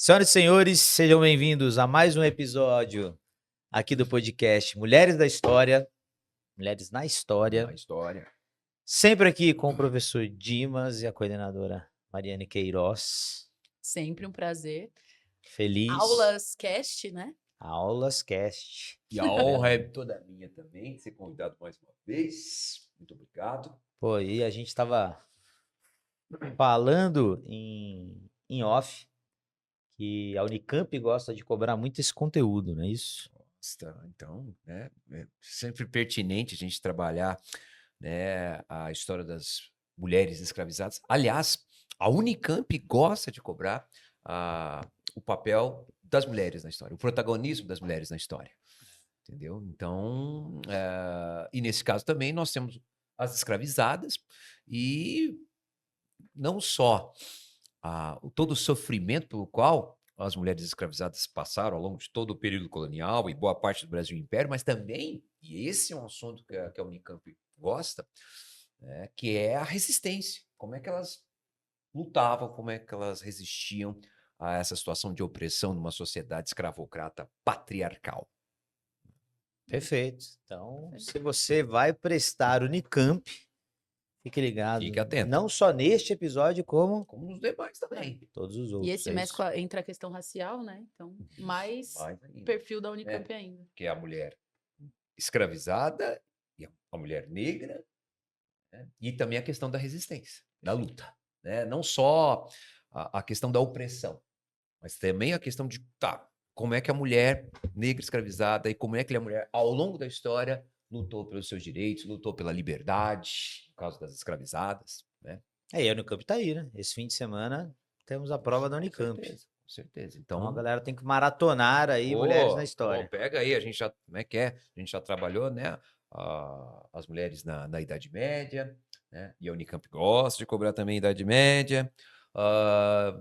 Senhoras e senhores, sejam bem-vindos a mais um episódio aqui do podcast Mulheres da História, Mulheres na História. Na história. Sempre aqui com o professor Dimas e a coordenadora Mariane Queiroz. Sempre um prazer. Feliz. Aulas Cast, né? Aulas Cast. E a honra é toda minha também, de ser convidado mais uma vez. Muito obrigado. Pô, e a gente estava falando em off que a Unicamp gosta de cobrar muito esse conteúdo, não é isso? Então, né, é sempre pertinente a gente trabalhar, né, a história das mulheres escravizadas. Aliás, a Unicamp gosta de cobrar o papel das mulheres na história, o protagonismo das mulheres na história. Entendeu? Então, e nesse caso também nós temos as escravizadas e não só todo o sofrimento pelo qual as mulheres escravizadas passaram ao longo de todo o período colonial e boa parte do Brasil Império, mas também, e esse é um assunto que a Unicamp gosta, que é a resistência. Como é que elas lutavam, como é que elas resistiam a essa situação de opressão numa sociedade escravocrata patriarcal. Perfeito. Então, se você vai prestar Unicamp, fique ligado. Fique atento. Não só neste episódio, como nos demais também. Todos os outros. E esse mescla entra a questão racial, né? Então, mais perfil da Unicamp ainda. Que é a mulher escravizada e a mulher negra, né? E também a questão da resistência, da luta. Né? Não só a questão da opressão, mas também a questão de como é que a mulher negra escravizada e como é que a mulher, ao longo da história, lutou pelos seus direitos, lutou pela liberdade, no caso das escravizadas, né? E a Unicamp tá aí, né? Esse fim de semana temos a prova da Unicamp. Com certeza. Então a galera tem que maratonar aí Mulheres na História. Pega aí, a gente já, como é que é? A gente já trabalhou, né? As mulheres na Idade Média, né? E a Unicamp gosta de cobrar também a Idade Média.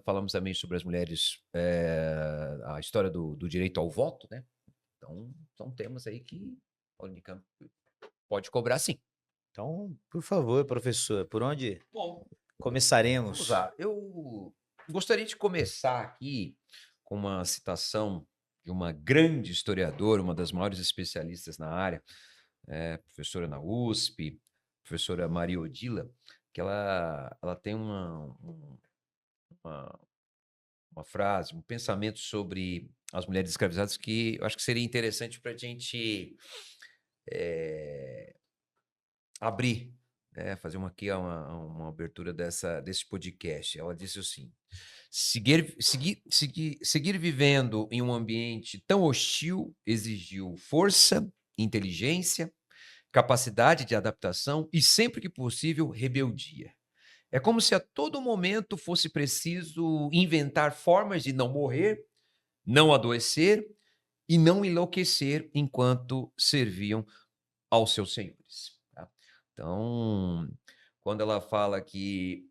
Falamos também sobre as mulheres, a história do direito ao voto, né? Então, são temas aí que a Unicamp pode cobrar, sim. Então, por favor, professor, por onde começaremos? Vamos lá. Eu gostaria de começar aqui com uma citação de uma grande historiadora, uma das maiores especialistas na área, professora na USP, professora Maria Odila, que ela tem uma frase, um pensamento sobre as mulheres escravizadas que eu acho que seria interessante para a gente abrir, fazer uma abertura desse podcast. Ela disse assim: seguir vivendo em um ambiente tão hostil exigiu força, inteligência, capacidade de adaptação e, sempre que possível, rebeldia. É como se a todo momento fosse preciso inventar formas de não morrer, não adoecer e não enlouquecer enquanto serviam aos seus senhores. Tá? Então, quando ela fala que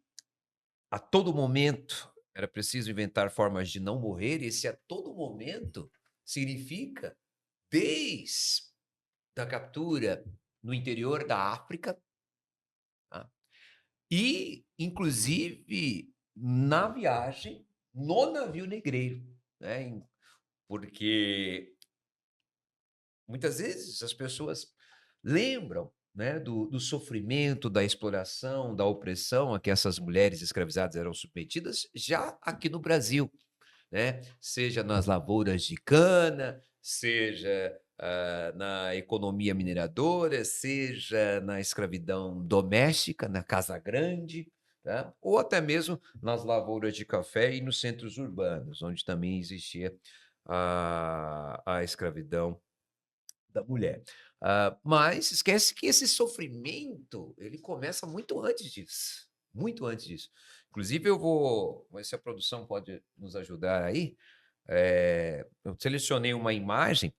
a todo momento era preciso inventar formas de não morrer, esse a todo momento significa desde a captura no interior da África, tá? E, inclusive, na viagem no navio negreiro, né? Porque muitas vezes as pessoas lembram, né, do sofrimento, da exploração, da opressão a que essas mulheres escravizadas eram submetidas já aqui no Brasil, né? Seja nas lavouras de cana, seja na economia mineradora, seja na escravidão doméstica, na Casa Grande, tá? Ou até mesmo nas lavouras de café e nos centros urbanos, onde também existia a escravidão da mulher. Mas esquece que esse sofrimento, ele começa muito antes disso. Muito antes disso. Inclusive, vou ver se a produção pode nos ajudar aí. Eu selecionei uma imagem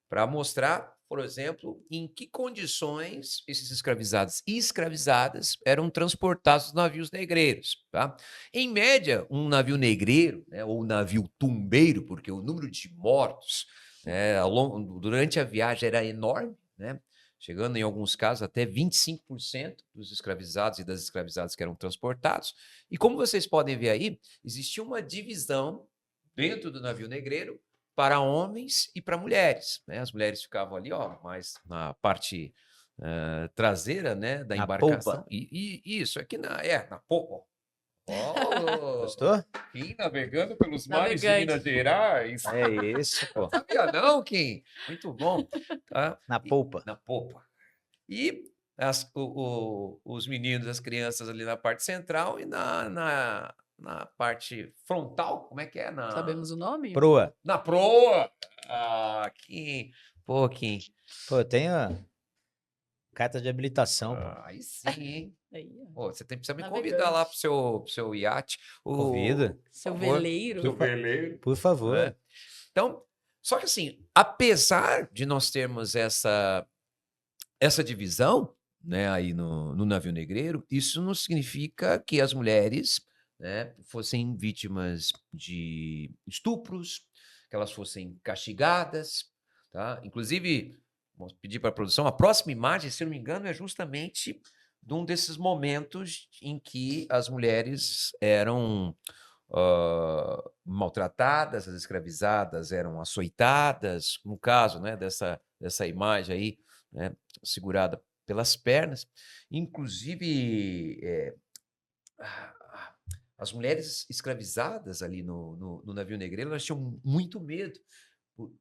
para mostrar, por exemplo, em que condições esses escravizados e escravizadas eram transportados nos navios negreiros. Tá? Em média, um navio negreiro, né, ou navio tumbeiro, porque o número de mortos durante a viagem era enorme, né? Chegando em alguns casos até 25% dos escravizados e das escravizadas que eram transportados. E como vocês podem ver aí, existia uma divisão dentro do navio negreiro para homens e para mulheres, né? As mulheres ficavam ali, ó, mais na parte traseira, né, da Na embarcação. polpa. E isso aqui na polpa. Ó, Gostou? Kim navegando pelos mares de Navegante. Minas Gerais. É isso, pô. Sabia não, Kim? Muito bom. Tá? Na polpa. Na popa. E os meninos, as crianças ali na parte central e na parte frontal, como é que é? Sabemos o nome? Proa. Na proa. Ah, Kim. Pô, Kim. Pô, eu tenho carta de habilitação, pô. Aí sim, hein? Aí, ó. Pô, você precisa me Navegante. convidar lá pro seu iate. Convida. Seu por favor. veleiro. Seu veleiro. Por favor. Né? Então, só que assim, apesar de nós termos essa divisão, né, aí no navio negreiro, isso não significa que as mulheres, né, fossem vítimas de estupros, que elas fossem castigadas, tá? Inclusive, vamos pedir para a produção, a próxima imagem, se eu não me engano, é justamente de um desses momentos em que as mulheres eram maltratadas, as escravizadas eram açoitadas, no caso, né, dessa imagem aí, né, segurada pelas pernas. Inclusive, as mulheres escravizadas ali no navio negreiro, elas tinham muito medo.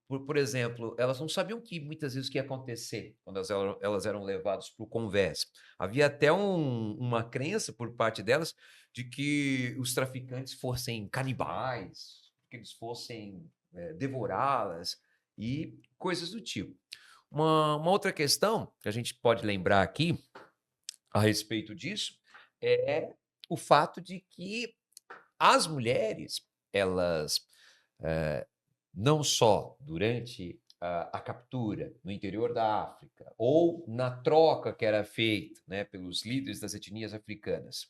Por exemplo, elas não sabiam que muitas vezes o que ia acontecer quando elas eram levadas para o convés. Havia até uma crença por parte delas de que os traficantes fossem canibais, que eles fossem devorá-las e coisas do tipo. Uma outra questão que a gente pode lembrar aqui a respeito disso é o fato de que as mulheres, elas não só durante a captura no interior da África ou na troca que era feita, né, pelos líderes das etnias africanas,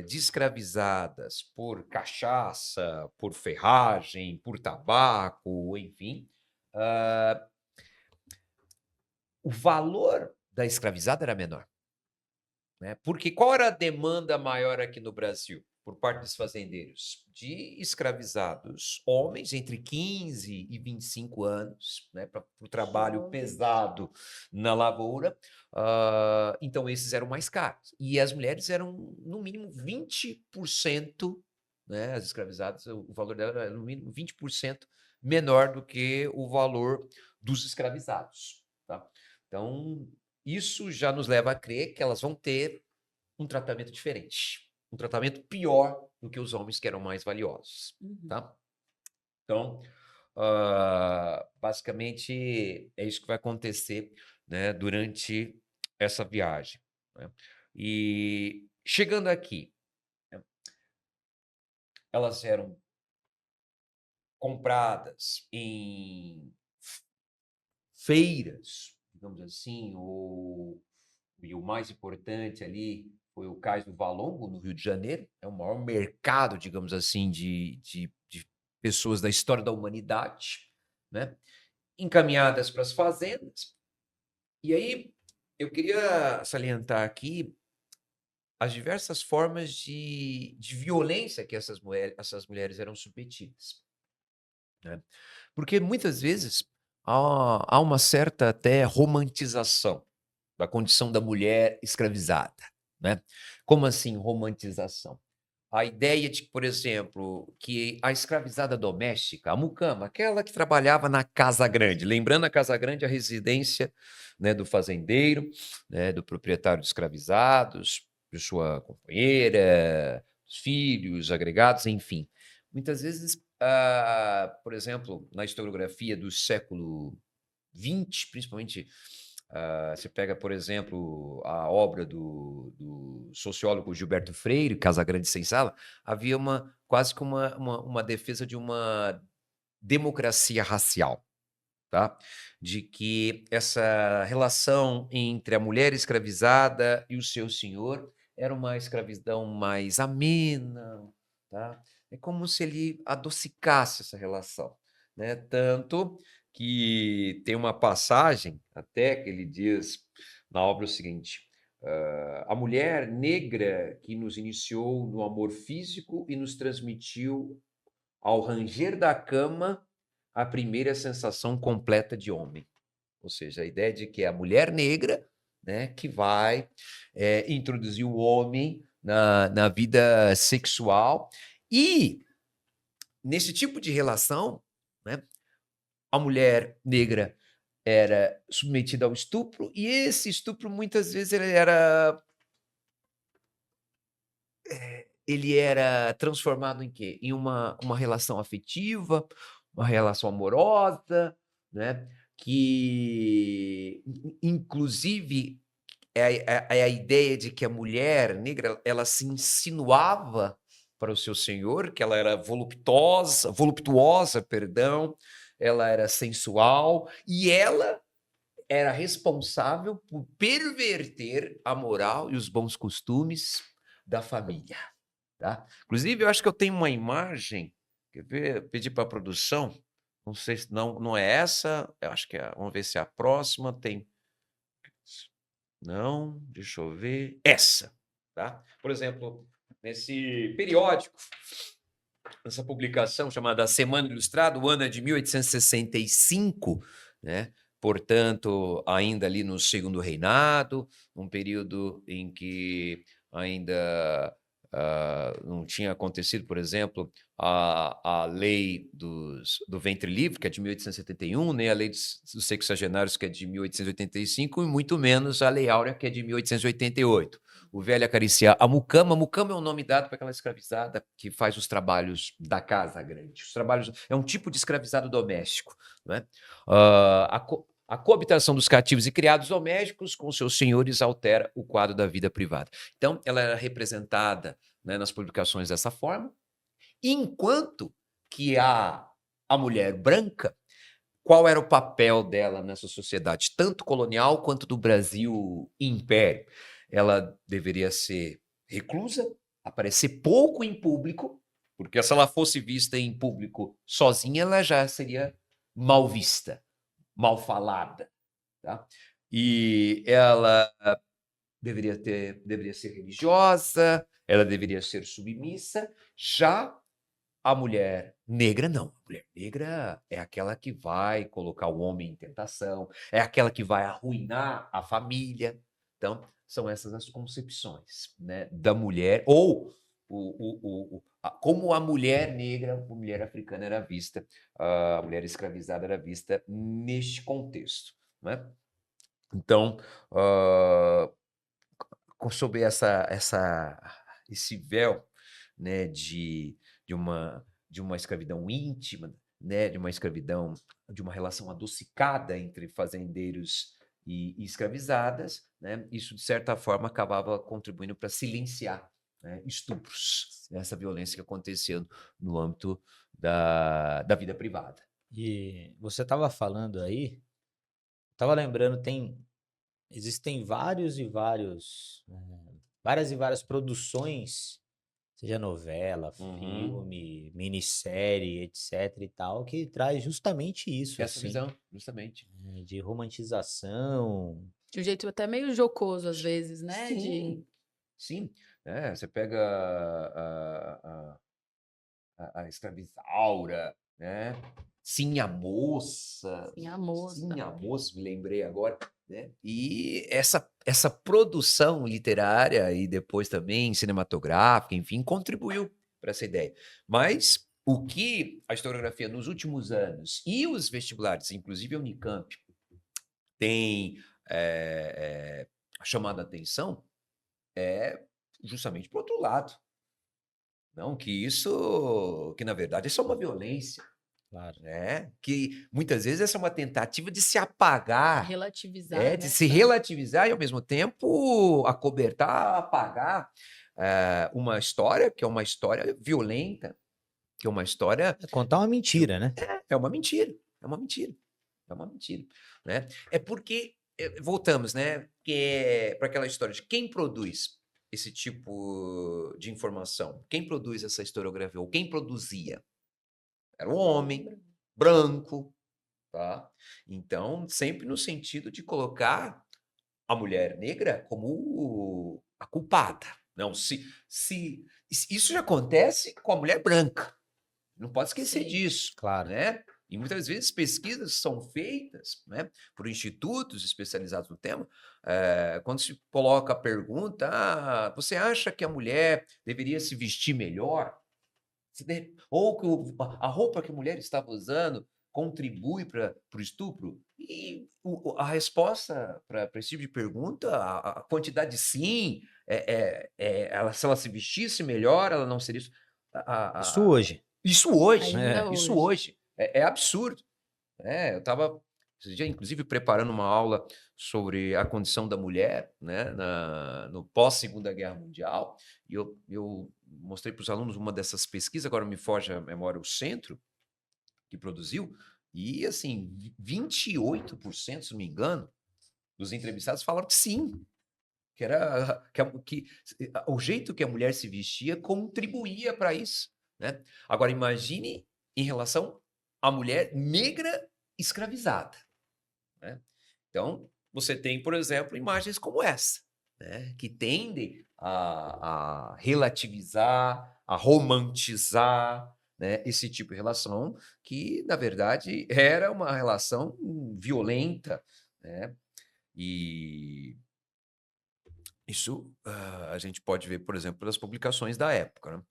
de escravizadas por cachaça, por ferragem, por tabaco, enfim, o valor da escravizada era menor. Né? Porque qual era a demanda maior aqui no Brasil, por parte dos fazendeiros? De escravizados, homens entre 15 e 25 anos, né, para o trabalho Jovens. pesado na lavoura. Então, esses eram mais caros. E as mulheres eram, no mínimo, 20%, né, as escravizadas, o valor dela era, no mínimo, 20% menor do que o valor dos escravizados. Tá? Então, isso já nos leva a crer que elas vão ter um tratamento diferente, um tratamento pior do que os homens que eram mais valiosos, tá? Então, basicamente é isso que vai acontecer, né, durante essa viagem, né? E chegando aqui, né, elas eram compradas em feiras, digamos assim, e o mais importante ali foi o Cais do Valongo, no Rio de Janeiro. É o maior mercado, digamos assim, de pessoas da história da humanidade, né? Encaminhadas para as fazendas. E aí, eu queria salientar aqui as diversas formas de violência que essas mulheres eram submetidas. Né? Porque muitas vezes há uma certa até romantização da condição da mulher escravizada, né? Como assim romantização? A ideia de, por exemplo, que a escravizada doméstica, a mucama, aquela que trabalhava na casa grande, lembrando a casa grande, a residência, né, do fazendeiro, né, do proprietário de escravizados, de sua companheira, dos filhos, agregados, enfim. Muitas vezes, por exemplo, na historiografia do século XX, principalmente, você pega, por exemplo, a obra do sociólogo Gilberto Freire, Casa Grande Sem Sala, havia quase que uma defesa de uma democracia racial, tá? De que essa relação entre a mulher escravizada e o seu senhor era uma escravidão mais amena, tá? É como se ele adocicasse essa relação, né? Tanto que tem uma passagem até que ele diz na obra o seguinte: a mulher negra que nos iniciou no amor físico e nos transmitiu ao ranger da cama, a primeira sensação completa de homem. Ou seja, a ideia de que é a mulher negra, né, que vai introduzir o homem na vida sexual. E, nesse tipo de relação, né, a mulher negra era submetida ao estupro, e esse estupro, muitas vezes, ele era transformado em quê? Em uma relação afetiva, uma relação amorosa, né? Que, inclusive, é a ideia de que a mulher negra, ela se insinuava para o seu senhor, que ela era voluptuosa, perdão, ela era sensual, e ela era responsável por perverter a moral e os bons costumes da família. Tá? Inclusive, eu acho que eu tenho uma imagem, quer ver? Pedi para a produção, não sei se não é essa, eu acho que vamos ver se é a próxima tem. Não, deixa eu ver. Essa, tá? Por exemplo, nesse periódico, essa publicação chamada Semana Ilustrada, o ano é de 1865, né? Portanto, ainda ali no Segundo Reinado, um período em que ainda não tinha acontecido, por exemplo, a lei do ventre livre, que é de 1871, nem a lei dos sexagenários, que é de 1885, e muito menos a Lei Áurea, que é de 1888. O velho acariciar a mucama. A mucama é um nome dado para aquela escravizada que faz os trabalhos da casa grande. Os trabalhos, é um tipo de escravizado doméstico. Não é? A coabitação dos cativos e criados domésticos com seus senhores altera o quadro da vida privada. Então, ela era representada, né, nas publicações dessa forma, enquanto que a mulher branca, qual era o papel dela nessa sociedade, tanto colonial quanto do Brasil Império? Ela deveria ser reclusa, aparecer pouco em público, porque se ela fosse vista em público sozinha, ela já seria mal vista, mal falada, tá? E ela deveria ser religiosa, ela deveria ser submissa. Já a mulher negra, não. A mulher negra é aquela que vai colocar o homem em tentação, é aquela que vai arruinar a família. Então, são essas as concepções, né, da mulher, ou como a mulher negra, a mulher africana era vista, a mulher escravizada era vista neste contexto, né? Então, sob esse véu, né, de uma escravidão íntima, né, de uma escravidão, de uma relação adocicada entre fazendeiros e escravizadas, né, isso, de certa forma, acabava contribuindo para silenciar, né, estupros, essa violência que acontecia no âmbito da vida privada. E você estava falando aí, estava lembrando, existem várias e várias produções, seja novela, filme, minissérie, etc e tal, que traz justamente isso, Essa assim, visão, justamente. de romantização. De um jeito até meio jocoso, às vezes, né? Sim, sim. Você pega a escravizaura, né? Sim, a moça. Sim, a moça. Sim, a moça, me lembrei agora, né? E essa produção literária e depois também cinematográfica, enfim, contribuiu para essa ideia. Mas o que a historiografia nos últimos anos e os vestibulares, inclusive a Unicamp, tem chamado a atenção é justamente para o outro lado. Não, que na verdade isso é uma violência, Claro. né? Que muitas vezes essa é uma tentativa de se apagar, Relativizar, né? de se relativizar e ao mesmo tempo acobertar, apagar uma história que é uma história violenta, que é uma história... Contar uma mentira, né? É uma mentira, é uma mentira, é uma mentira, né? É porque, voltamos, né, para aquela história de quem produz esse tipo de informação, quem produz essa historiografia, ou quem produzia? Era um homem branco, tá? Então, sempre no sentido de colocar a mulher negra como a culpada. Não, isso já acontece com a mulher branca. Não pode esquecer Sim. disso, Claro. né? E muitas vezes pesquisas são feitas, né, por institutos especializados no tema, quando se coloca a pergunta, você acha que a mulher deveria se vestir melhor? Ou que a roupa que a mulher estava usando contribui para o estupro? E a resposta para esse tipo de pergunta, a quantidade de sim, se ela se vestisse melhor, ela não seria... Isso hoje. Isso hoje, Ainda isso hoje. hoje. É absurdo. Eu estava, esse dia, inclusive, preparando uma aula sobre a condição da mulher, né, no pós-Segunda Guerra Mundial, e eu mostrei para os alunos uma dessas pesquisas, agora me foge a memória, o centro que produziu, e assim, 28%, se não me engano, dos entrevistados falaram que sim, que era que o jeito que a mulher se vestia contribuía para isso, né? Agora imagine em relação à mulher negra escravizada, né? Então, você tem, por exemplo, imagens como essa, né, que tendem a relativizar, a romantizar, né, esse tipo de relação que, na verdade, era uma relação violenta, né? E isso a gente pode ver, por exemplo, pelas publicações da época, né?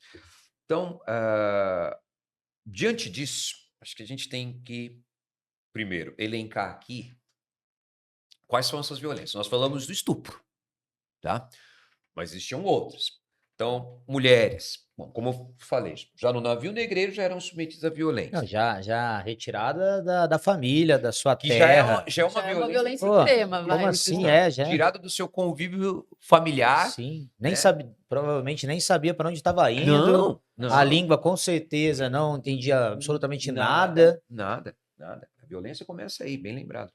Então, diante disso, acho que a gente tem que, primeiro, elencar aqui quais são essas violências. Nós falamos do estupro, tá? Mas existiam outras. Então, mulheres, bom, como eu falei, já no navio negreiro já eram submetidas à Não, violência, já retirada da família, da sua que já é uma, terra. já é uma Já é uma violência, violência Pô, extrema, como vai. assim? Já. tirada do seu convívio familiar, Sim. Nem né? sabe, provavelmente nem sabia para onde estava indo. Não, A não. língua, com certeza, não entendia absolutamente nada. Nada. A violência começa aí, bem lembrado.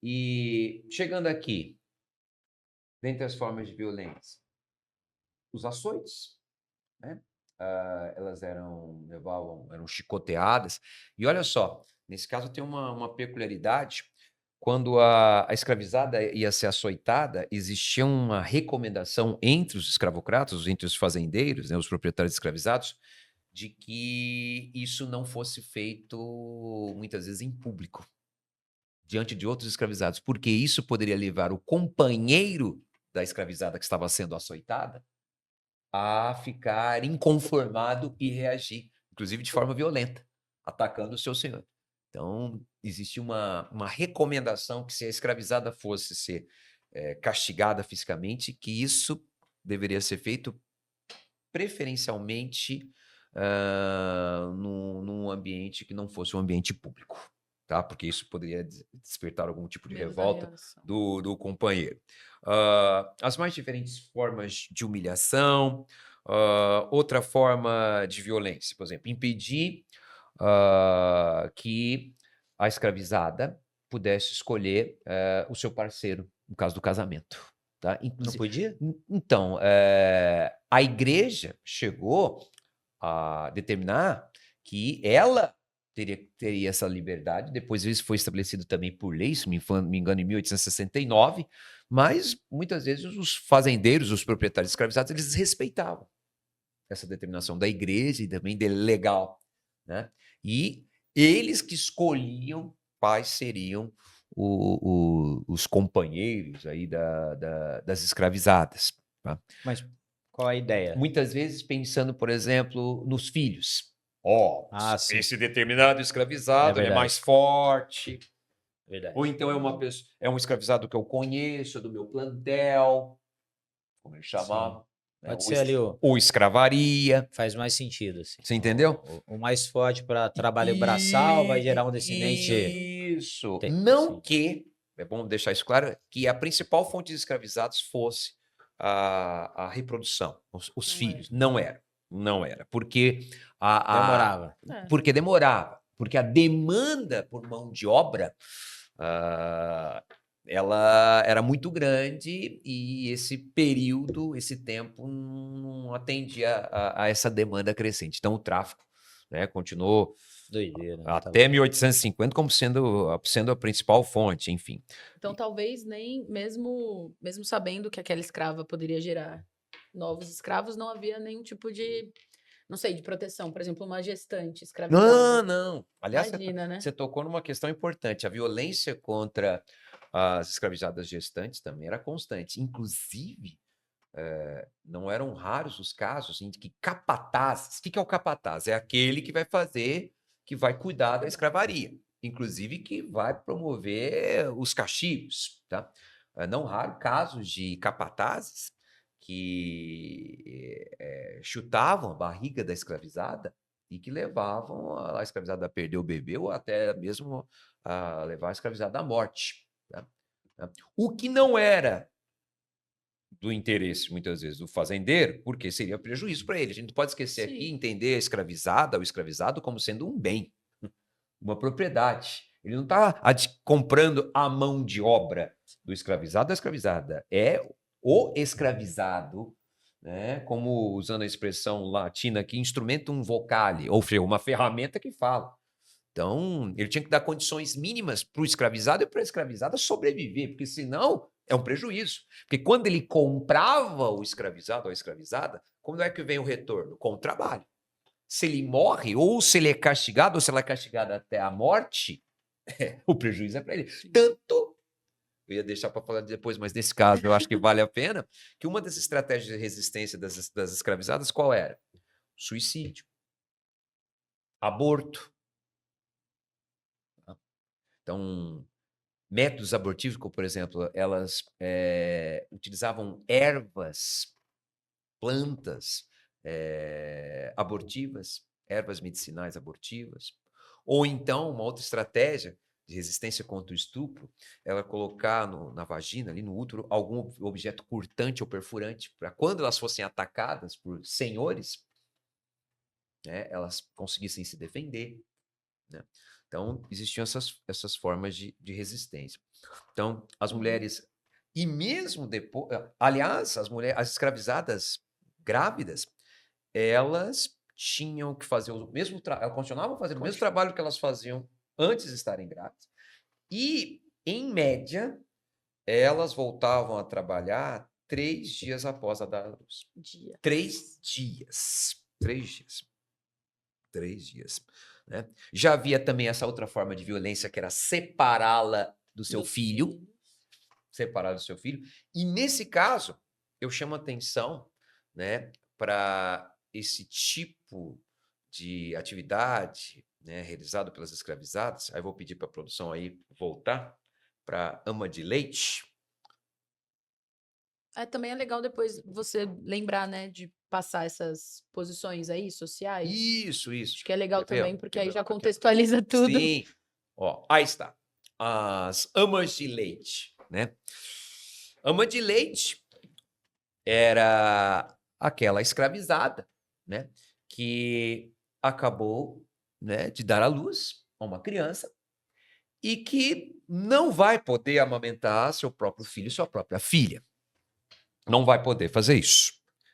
E chegando aqui, dentre as formas de violência, os açoites, né? Elas eram chicoteadas. E olha só, nesse caso tem uma peculiaridade. Quando a escravizada ia ser açoitada, existia uma recomendação entre os escravocratas, entre os fazendeiros, né, os proprietários escravizados, de que isso não fosse feito muitas vezes em público, diante de outros escravizados, porque isso poderia levar o companheiro da escravizada que estava sendo açoitada a ficar inconformado e reagir, inclusive de forma violenta, atacando o seu senhor. Então, existe uma recomendação que, se a escravizada fosse ser castigada fisicamente, que isso deveria ser feito preferencialmente num ambiente que não fosse um ambiente público, tá? Porque isso poderia despertar algum tipo de Medo da revolta reação. do companheiro. As mais diferentes formas de humilhação, outra forma de violência, por exemplo, impedir que a escravizada pudesse escolher o seu parceiro, no caso do casamento. Tá? Não podia? Então, a igreja chegou a determinar que ela teria essa liberdade, depois isso foi estabelecido também por lei, se me engano, em 1869, mas muitas vezes os fazendeiros, os proprietários escravizados, eles respeitavam essa determinação da igreja e também legal, né? E eles que escolhiam quais seriam os companheiros aí das escravizadas, tá? Mas qual a ideia? Muitas vezes pensando, por exemplo, nos filhos. Sim. Esse determinado É escravizado é verdade. mais forte, Verdade. ou então é um escravizado que eu conheço, do meu plantel, como ele chamava, né? Pode ser ali ou escravaria. faz mais sentido, assim. Você entendeu? O mais forte para trabalho braçal vai gerar um descendente. Isso. sim. Não que, é bom deixar isso claro, que a principal fonte de escravizados fosse a reprodução, os Não filhos. Não era. Porque Demorava. porque demorava. Porque a demanda por mão de obra ela era muito grande e esse período, esse tempo, não atendia a essa demanda crescente. Então, o tráfico, né, continuou Doideira. até 1850 como sendo a principal fonte, enfim. Então, talvez nem mesmo sabendo que aquela escrava poderia gerar novos escravos, não havia nenhum tipo de não sei, de proteção, por exemplo, uma gestante escravizada. Não, não. Aliás, Imagina, né? você tocou numa questão importante. A violência contra as escravizadas gestantes também era constante. Inclusive, não eram raros os casos em que capatazes... O que é o capataz? É aquele que vai cuidar da escravaria. Inclusive, que vai promover os castigos, tá? Não raro casos de capatazes que chutavam a barriga da escravizada e que levavam a escravizada a perder o bebê ou até mesmo a levar a escravizada à morte, tá? O que não era do interesse, muitas vezes, do fazendeiro, porque seria prejuízo para ele. A gente não pode esquecer aqui, Sim. entender a escravizada ou escravizado como sendo um bem, uma propriedade. Ele não está comprando a mão de obra do escravizado ou escravizada. É o escravizado, né, como usando a expressão latina aqui, instrumentum vocale, ou uma ferramenta que fala. Então, ele tinha que dar condições mínimas para o escravizado e para a escravizada sobreviver, porque senão é um prejuízo. Porque quando ele comprava o escravizado ou a escravizada, como é que vem o retorno? Com o trabalho. Se ele morre, ou se ele é castigado, ou se ela é castigada até a morte, o prejuízo é para ele. Tanto, eu ia deixar para falar depois, mas nesse caso eu acho que vale a pena, que uma das estratégias de resistência das escravizadas qual era? Suicídio. Aborto. Então, métodos abortivos, como, por exemplo, elas utilizavam ervas, plantas abortivas, ervas medicinais abortivas. Ou então, uma outra estratégia de resistência contra o estupro, ela colocar na vagina, ali no útero, algum objeto cortante ou perfurante, para quando elas fossem atacadas por senhores, né, elas conseguissem se defender, né? Então, existiam essas formas de resistência. Então, as mulheres, e mesmo depois, aliás, as escravizadas grávidas, elas tinham que fazer o mesmo trabalho, elas continuavam fazendo o mesmo trabalho que elas faziam antes de estarem grávidas. E, em média, elas voltavam a trabalhar 3 dias após a dar à luz. 3 dias. 3 dias. 3 dias. Né? Já havia também essa outra forma de violência, que era separá-la do seu filho. Separar do seu filho. E, nesse caso, eu chamo atenção, né, para esse tipo de atividade, né, realizado pelas escravizadas. Aí vou pedir para a produção aí voltar para ama de leite. Também é legal depois você lembrar, né, de passar essas posições aí sociais. Isso. Acho que é legal Quer ver, ó? também, porque Quer aí ver? já Aqui, ó. contextualiza tudo. Sim. Ó, aí está. As amas de leite, né? Ama de leite era aquela escravizada, né, que acabou, né, de dar à luz a uma criança e que não vai poder amamentar seu próprio filho, sua própria filha. Não vai poder fazer isso.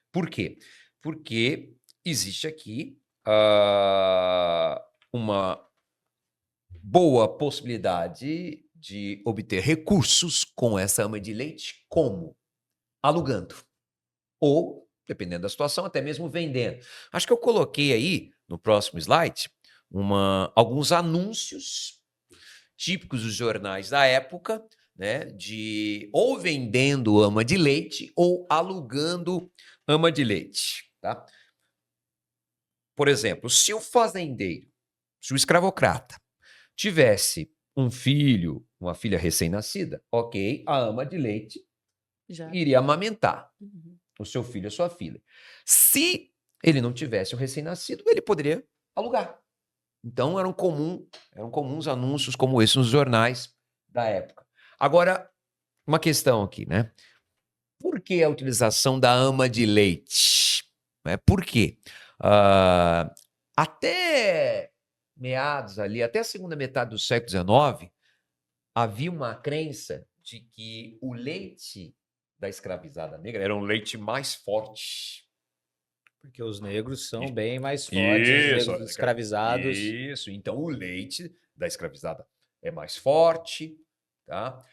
Por quê? Porque existe aqui uma boa possibilidade de obter recursos com essa ama de leite, como? Alugando. Ou, dependendo da situação, até mesmo vendendo. Acho que eu coloquei aí, no próximo slide, alguns anúncios típicos dos jornais da época, né, de ou vendendo ama de leite ou alugando ama de leite. Tá? Por exemplo, se o fazendeiro, se o escravocrata, tivesse um filho, uma filha recém-nascida, ok, a ama de leite iria amamentar o seu filho, a sua filha. Se ele não tivesse um recém-nascido, ele poderia alugar. Então, eram comuns anúncios como esse nos jornais da época. Agora, uma questão aqui, né? Por que a utilização da ama de leite? Por quê? Até meados ali, até a segunda metade do século XIX, havia uma crença de que o leite da escravizada negra era um leite mais forte. Porque os negros são bem mais fortes, os negros escravizados. Isso, então o leite da escravizada é mais forte, tá?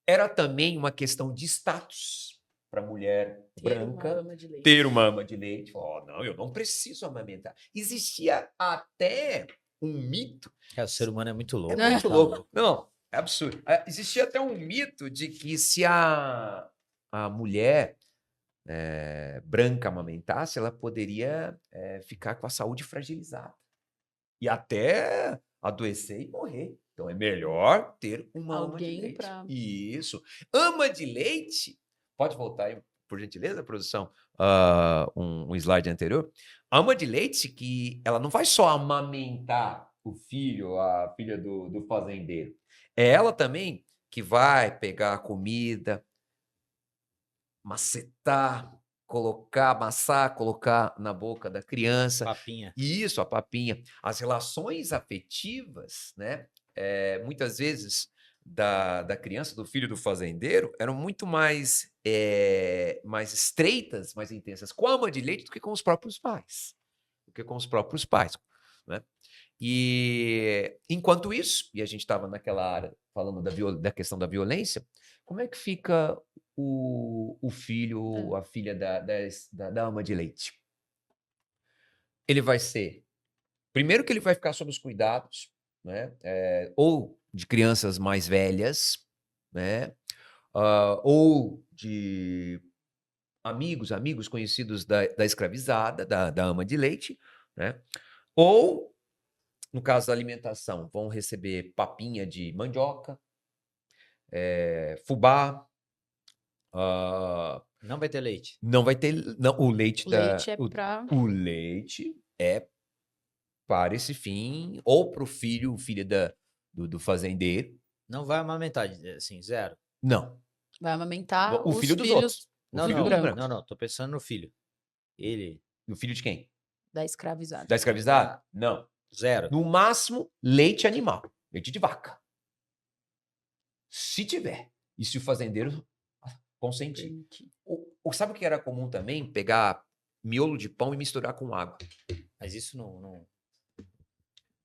Era também uma questão de status. para a mulher Ter uma branca ama de leite. ter uma ama de leite. Oh, não, eu não preciso amamentar. Existia até um mito. O ser humano é muito louco. É muito tá louco. Não, é absurdo. Existia até um mito de que se a mulher branca amamentasse, ela poderia ficar com a saúde fragilizada e até adoecer e morrer. Então é melhor ter uma ama de Alguém leite. pra- Isso. Ama de leite. Pode voltar aí, por gentileza, produção, um slide anterior. Ama de leite que ela não vai só amamentar o filho, a filha do fazendeiro. É ela também que vai pegar a comida, macetar, amassar, colocar na boca da criança. Papinha. Isso, a papinha. As relações afetivas, né? Muitas vezes da criança, do filho do fazendeiro, eram muito mais estreitas, mais intensas com a ama de leite do que com os próprios pais. Né? E enquanto isso, e a gente estava naquela área falando da questão da violência, como é que fica o filho, a filha da ama de leite? Ele vai ser, primeiro que ele vai ficar sob os cuidados, né? Ou de crianças mais velhas, né? Ou de amigos conhecidos da escravizada, da ama de leite, né? Ou, no caso da alimentação, vão receber papinha de mandioca, fubá, Não vai ter leite. não vai ter, não, o leite O leite é pra... o leite é para esse fim, ou para o filho, do fazendeiro. Não vai amamentar, assim, zero. Não, Vai amamentar o os filho dos filhos outros. O Não, filho não, dos brancos. não, não. Tô pensando no filho. Ele, O filho de quem? da escravizada. Da escravizada? Não. zero. No máximo, leite animal. Leite de vaca. Se tiver. E se o fazendeiro consentir. Gente. Sabe o que era comum também? Pegar miolo de pão e misturar com água. Mas isso não...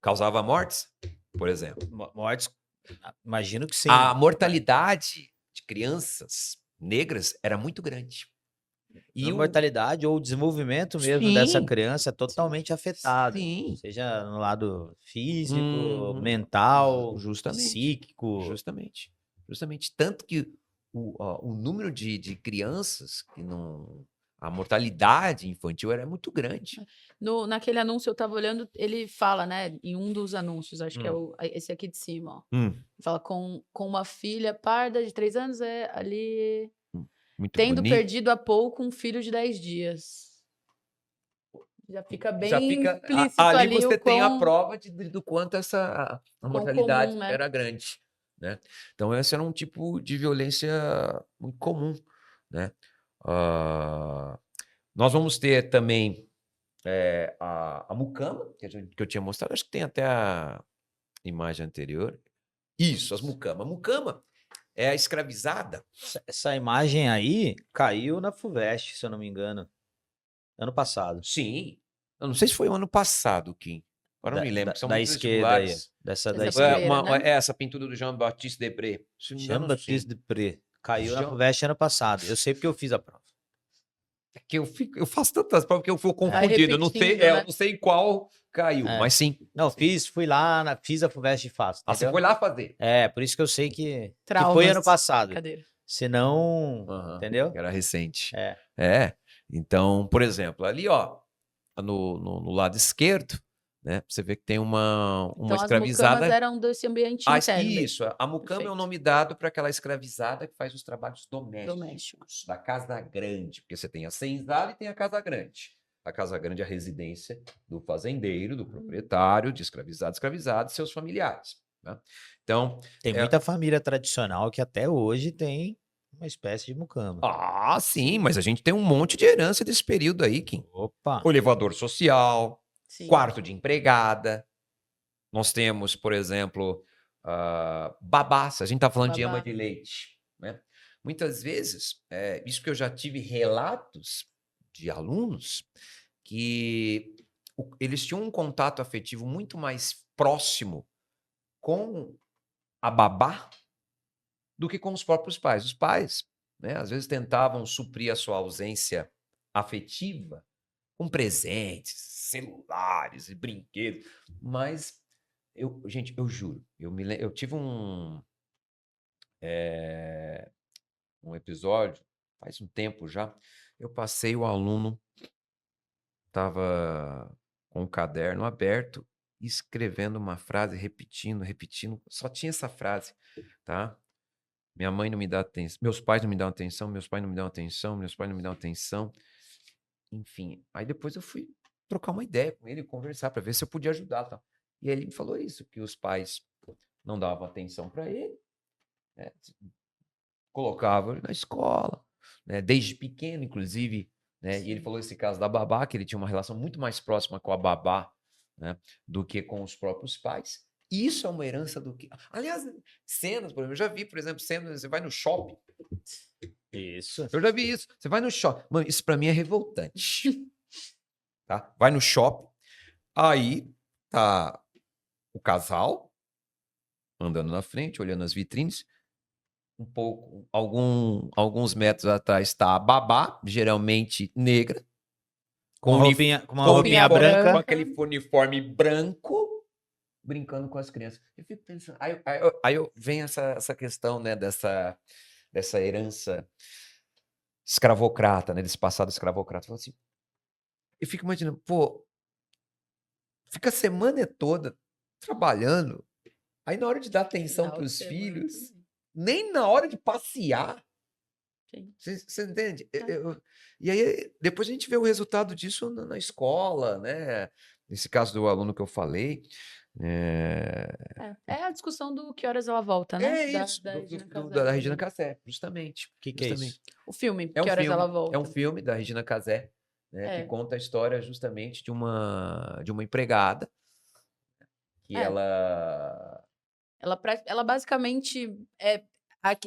Causava mortes, por exemplo. Mortes, imagino que sim. A mortalidade de crianças negras era muito grande. E a mortalidade ou o desenvolvimento mesmo dessa Sim. criança é totalmente afetado. Sim. Seja no lado físico, Uhum. mental, Justamente. psíquico. Justamente. Tanto que o número de crianças que não... A mortalidade infantil era muito grande. Naquele anúncio eu tava olhando, ele fala, né? Em um dos anúncios, acho que é esse aqui de cima, ó. Fala com uma filha parda de 3 anos, ali... Muito Tendo bonito. perdido há pouco um filho de 10 dias. Já fica bem implícito ali ali você o tem a quão- prova do quanto a mortalidade comum, né? era grande, né? Então esse era um tipo de violência muito comum, né? Nós vamos ter também a mucama, que eu tinha mostrado, acho que tem até a imagem anterior. Isso, as mucama. A mucama é a escravizada. Essa imagem aí caiu na FUVEST, se eu não me engano. Ano passado. Sim. Eu não sei se foi o ano passado, Kim. Agora não me lembro. São da muitos esquerda aí. vestibulares. Dessa da Essa esquerda. primeira, né? Essa pintura do Jean-Baptiste Debré. Se não me engano, Jean-Baptiste sim. Depré. Caiu na Jean- FUVEST ano passado. Eu sei porque eu fiz a prova. É que eu faço tantas provas que eu fico confundido. Eu não sei, repetindo, né? eu não sei qual caiu, mas sim. Não, fui lá, fiz a FUVEST de fato. Você entendeu? foi lá fazer. Por isso que eu sei que foi Traumas. ano passado. Cadeira. Senão, entendeu? Era recente. É. Então, por exemplo, ali, ó, no lado esquerdo, né? Você vê que tem uma Então escravizada. as mucamas eram desse ambiente interno. Isso, a mucama é o Perfeito. nome dado para aquela escravizada que faz os trabalhos domésticos. Domésticos. Da casa grande, porque você tem a senzala e tem a casa grande. A casa grande é a residência do fazendeiro, do proprietário, de escravizado, e seus familiares. Né? Então, Tem muita família tradicional que até hoje tem uma espécie de mucama. sim, mas a gente tem um monte de herança desse período aí, Kim. Opa! O elevador social, Sim. quarto de empregada. Nós temos, por exemplo, babás. A gente está falando de Babá. ama de leite. Né? Muitas vezes, isso que eu já tive relatos de alunos que eles tinham um contato afetivo muito mais próximo com a babá do que com os próprios pais. Os pais, né? Às vezes tentavam suprir a sua ausência afetiva com presentes, celulares e brinquedos. Mas, gente, eu juro, eu tive um episódio, faz um tempo já, eu passei, o aluno estava com o caderno aberto, escrevendo uma frase, repetindo, só tinha essa frase, tá? Minha mãe não me dá atenção, meus pais não me dão atenção, meus pais não me dão atenção, meus pais não me dão atenção. Enfim, aí depois eu fui trocar uma ideia com ele, conversar para ver se eu podia ajudar, tá? E aí ele me falou isso, que os pais não davam atenção para ele, né? Colocavam ele na escola, né? Desde pequeno, inclusive, né? E ele falou esse caso da babá, que ele tinha uma relação muito mais próxima com a babá, né? Do que com os próprios pais. Isso é uma herança do que... Aliás, cenas, por exemplo, eu já vi, por exemplo, cenas, você vai no shopping. Isso. Eu já vi isso. Você vai no shopping. Mano, isso pra mim é revoltante. Tá? Vai no shopping, aí tá o casal andando na frente, olhando as vitrines. Um pouco, alguns metros atrás está a babá, geralmente negra, Com uma roupinha branca. com aquele uniforme branco, brincando com as crianças. Eu fico pensando, aí vem essa questão, né, dessa herança escravocrata, né, desse passado escravocrata. Eu falo assim, eu fico imaginando, pô, fica a semana toda trabalhando, aí na hora de dar atenção para os filhos, nem na hora de passear. Você entende? E aí, depois a gente vê o resultado disso na escola, né? Nesse caso do aluno que eu falei. É a discussão do Que Horas Ela Volta, né? É isso, da Regina Casé, justamente. O que é isso? O filme, É um Que Horas filme, Ela Volta. é um filme da Regina Casé, né, que conta a história justamente de uma empregada que ela basicamente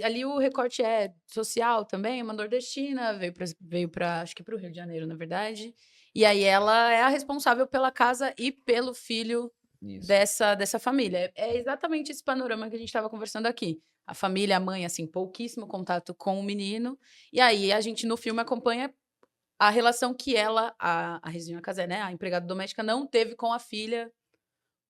ali o recorte é social também, é uma nordestina, veio para acho que para o Rio de Janeiro, na verdade. E aí ela é a responsável pela casa e pelo filho dessa família. É exatamente esse panorama que a gente estava conversando aqui. A família, a mãe, assim, pouquíssimo contato com o menino. E aí a gente no filme acompanha a relação que a Regina Casé, né, a empregada doméstica, não teve com a filha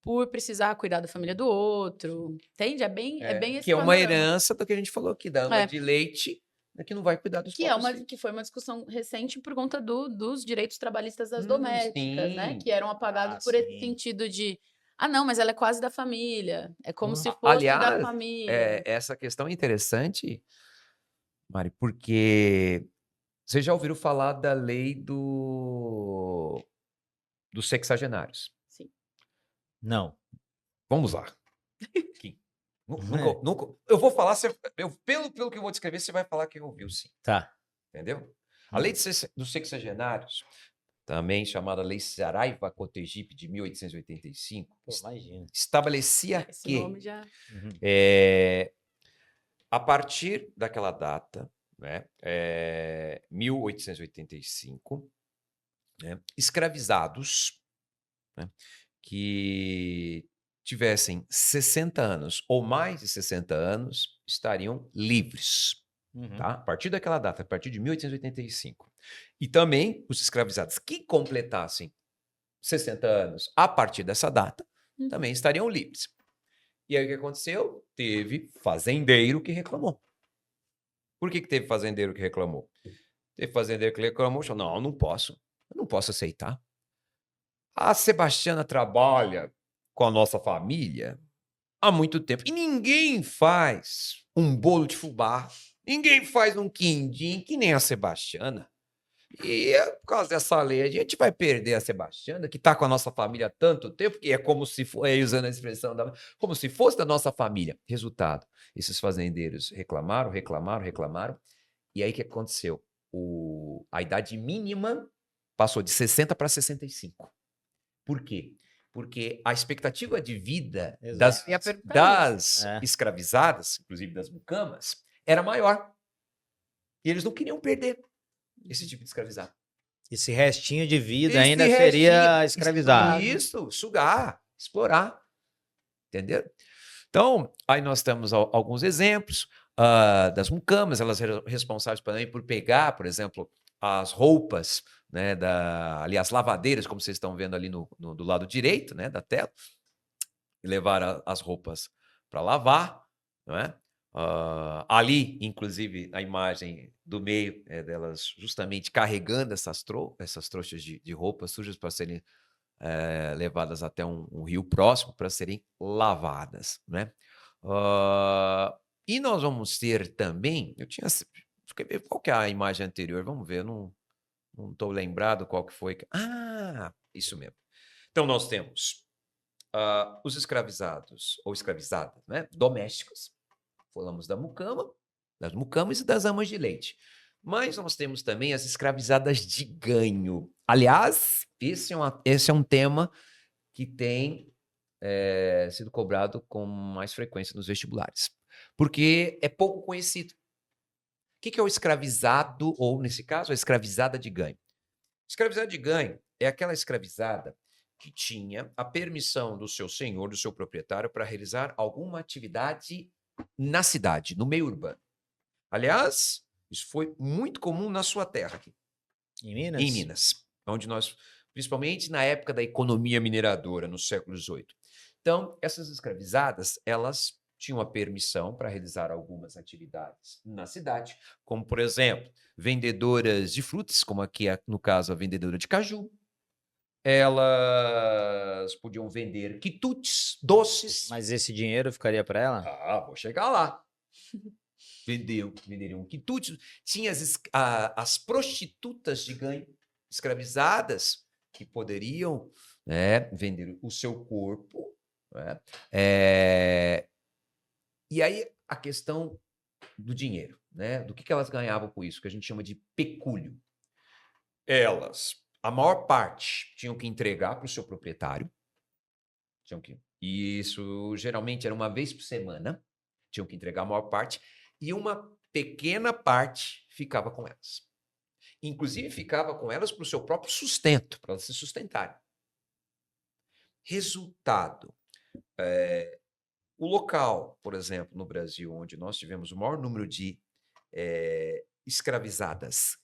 por precisar cuidar da família do outro, entende? É bem esse que é uma panorama. herança do que a gente falou aqui, da ama de leite, que não vai cuidar dos próprios filhos. Que foi uma discussão recente por conta dos direitos trabalhistas das domésticas, né? Que eram apagados por esse sentido de não, mas ela é quase da família, é como se fosse da família. Essa questão é interessante, Mari, porque vocês já ouviram falar da lei dos sexagenários? Sim. Não. Vamos lá. Aqui. Nunca, eu vou falar, pelo que eu vou descrever, você vai falar que ouviu, sim. Tá. Entendeu? A lei dos sexagenários, também chamada Lei Saraiva-Cotegipe de 1885, estabelecia Esse que nome já... a partir daquela data, né, 1885, né, escravizados, né, que tivessem 60 anos ou mais de 60 anos estariam livres. Tá? A partir daquela data, a partir de 1885. E também os escravizados que completassem 60 anos a partir dessa data também estariam livres. E aí o que aconteceu? Teve fazendeiro que reclamou. Por que teve fazendeiro que reclamou? Teve fazendeiro que reclamou e falou, não, eu não posso aceitar. A Sebastiana trabalha com a nossa família há muito tempo e ninguém faz um bolo de fubá, ninguém faz um quindim que nem a Sebastiana. E por causa dessa lei, a gente vai perder a Sebastiana, que está com a nossa família há tanto tempo, que é como se fosse, usando a expressão, como se fosse da nossa família. Resultado, esses fazendeiros reclamaram, e aí o que aconteceu? A idade mínima passou de 60 para 65. Por quê? Porque a expectativa de vida das escravizadas, inclusive das mucamas, era maior. E eles não queriam perder esse tipo de escravizado. Esse restinho de vida ainda seria escravizado. Isso, sugar, explorar. Entendeu? Então, aí nós temos alguns exemplos. das mucamas, elas eram responsáveis também por pegar, por exemplo, as roupas, né, ali as lavadeiras, como vocês estão vendo ali do lado direito, né, da tela, e levar as roupas para lavar, não é? Ali, inclusive, a imagem do meio é delas justamente carregando essas trouxas de roupas sujas para serem levadas até um rio próximo para serem lavadas, né? E nós vamos ter também, qual que é a imagem anterior? Vamos ver, não estou lembrado qual que foi. Isso mesmo. Então nós temos os escravizados ou escravizadas, né? Domésticos. Falamos das mucamas e das amas de leite. Mas nós temos também as escravizadas de ganho. Aliás, esse é um tema que tem sido cobrado com mais frequência nos vestibulares, porque é pouco conhecido. O que é o escravizado, ou nesse caso, a escravizada de ganho? Escravizada de ganho é aquela escravizada que tinha a permissão do seu senhor, do seu proprietário, para realizar alguma atividade na cidade, no meio urbano. Aliás, isso foi muito comum na sua terra aqui. Em Minas? Em Minas, onde nós, principalmente na época da economia mineradora, no século XVIII. Então, essas escravizadas, elas tinham a permissão para realizar algumas atividades na cidade, como, por exemplo, vendedoras de frutas, como aqui, no caso, a vendedora de caju. Elas podiam vender quitutes, doces. Mas esse dinheiro ficaria para ela? Vou chegar lá. Venderiam quitutes. Tinha as prostitutas de ganho, escravizadas, que poderiam, né, vender o seu corpo. Né? E aí a questão do dinheiro, né? Do que elas ganhavam com isso, que a gente chama de pecúlio. A maior parte, tinham que entregar para o seu proprietário. E isso geralmente era uma vez por semana. Tinham que entregar a maior parte. E uma pequena parte ficava com elas. Inclusive, ficava com elas para o seu próprio sustento, para elas se sustentarem. Resultado. O local, por exemplo, no Brasil, onde nós tivemos o maior número de escravizadas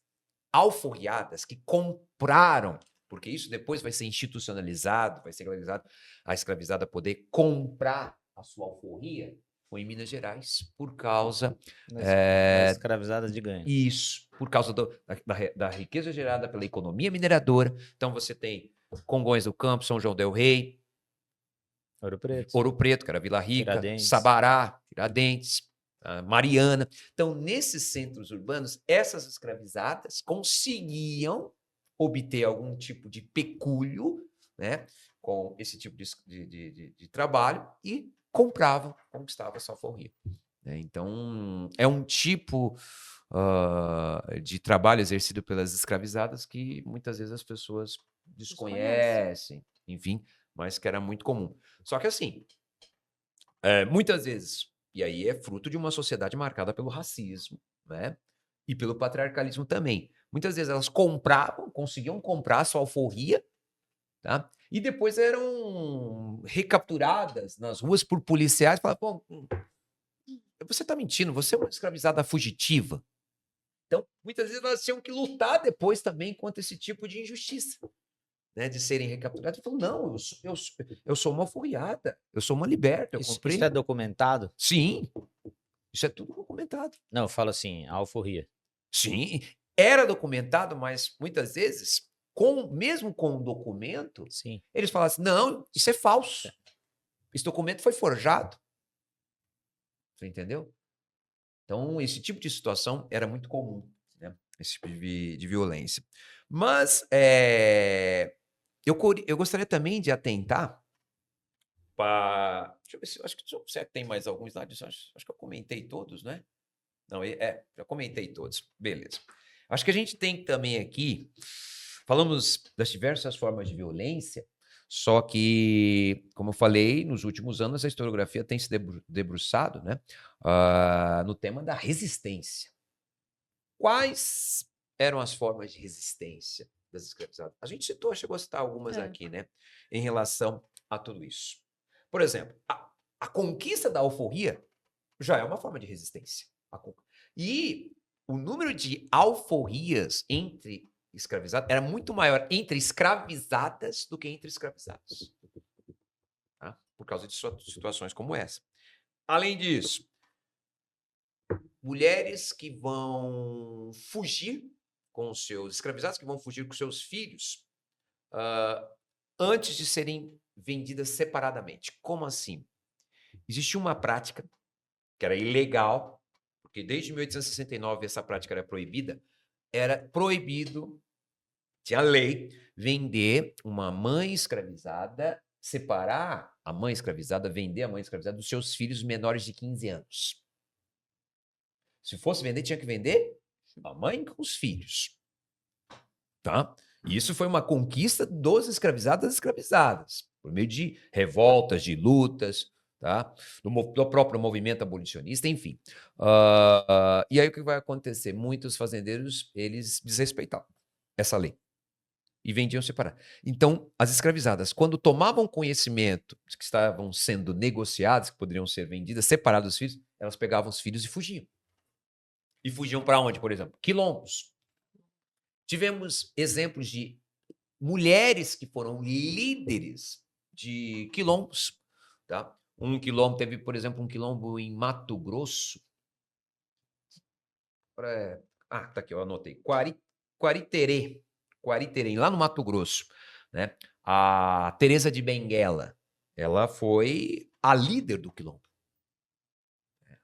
alforriadas que compraram, porque isso depois vai ser institucionalizado, vai ser legalizado, a escravizada poder comprar a sua alforria, foi em Minas Gerais, por causa Das escravizadas de ganho. Isso, por causa da riqueza gerada pela economia mineradora. Então você tem Congonhas do Campo, São João del Rei, Ouro Preto, que era Vila Rica, Tiradentes. Sabará, Tiradentes, Mariana. Então, nesses centros urbanos, essas escravizadas conseguiam obter algum tipo de pecúlio, né, com esse tipo de trabalho e conquistavam a sua alforria. Então, é um tipo de trabalho exercido pelas escravizadas que muitas vezes as pessoas desconhecem, enfim, mas que era muito comum. Só que assim, muitas vezes, e aí é fruto de uma sociedade marcada pelo racismo, né? E pelo patriarcalismo também. Muitas vezes elas conseguiam comprar a sua alforria, tá? E depois eram recapturadas nas ruas por policiais e falavam, pô, você está mentindo, você é uma escravizada fugitiva. Então, muitas vezes elas tinham que lutar depois também contra esse tipo de injustiça. Né, de serem recapturados, eu falo, não, eu sou uma alforriada, eu sou uma liberta, eu comprei. Isso é documentado? Sim, isso é tudo documentado. Não, eu falo assim, a alforria. Sim, era documentado, mas muitas vezes, mesmo com o documento, Sim. eles falam assim, não, isso é falso. Esse documento foi forjado. Você entendeu? Então, esse tipo de situação era muito comum, né? Esse tipo de violência. Mas, eu gostaria também de atentar para... Deixa eu ver se... Acho que tem mais alguns slides. Acho que eu comentei todos, né? Não, já comentei todos. Beleza. Acho que a gente tem também aqui... Falamos das diversas formas de violência, só que, como eu falei, nos últimos anos a historiografia tem se debruçado, né, no tema da resistência. Quais eram as formas de resistência das escravizadas? A gente chegou a citar algumas aqui, né, em relação a tudo isso. Por exemplo, a conquista da alforria já é uma forma de resistência. E o número de alforrias entre escravizados era muito maior entre escravizadas do que entre escravizados. Tá? Por causa de situações como essa. Além disso, mulheres que vão fugir com os seus escravizados, que vão fugir com seus filhos, antes de serem vendidas separadamente. Como assim? Existia uma prática que era ilegal, porque desde 1869 essa prática era proibida. Era proibido, tinha lei, vender uma mãe escravizada, separar a mãe escravizada, vender a mãe escravizada dos seus filhos menores de 15 anos. Se fosse vender, tinha que vender a mãe com os filhos. Tá? E isso foi uma conquista dos escravizados das escravizadas, por meio de revoltas, de lutas, tá? Do próprio movimento abolicionista, enfim. E aí o que vai acontecer? Muitos fazendeiros, eles desrespeitavam essa lei e vendiam separado. Então, as escravizadas, quando tomavam conhecimento de que estavam sendo negociadas, que poderiam ser vendidas separadas dos filhos, elas pegavam os filhos e fugiam. E fugiam para onde, por exemplo? Quilombos. Tivemos exemplos de mulheres que foram líderes de quilombos. Tá? Um quilombo, teve, por exemplo, um quilombo em Mato Grosso. Tá aqui, eu anotei. Quariterê, lá no Mato Grosso. Né? A Teresa de Benguela, ela foi a líder do quilombo.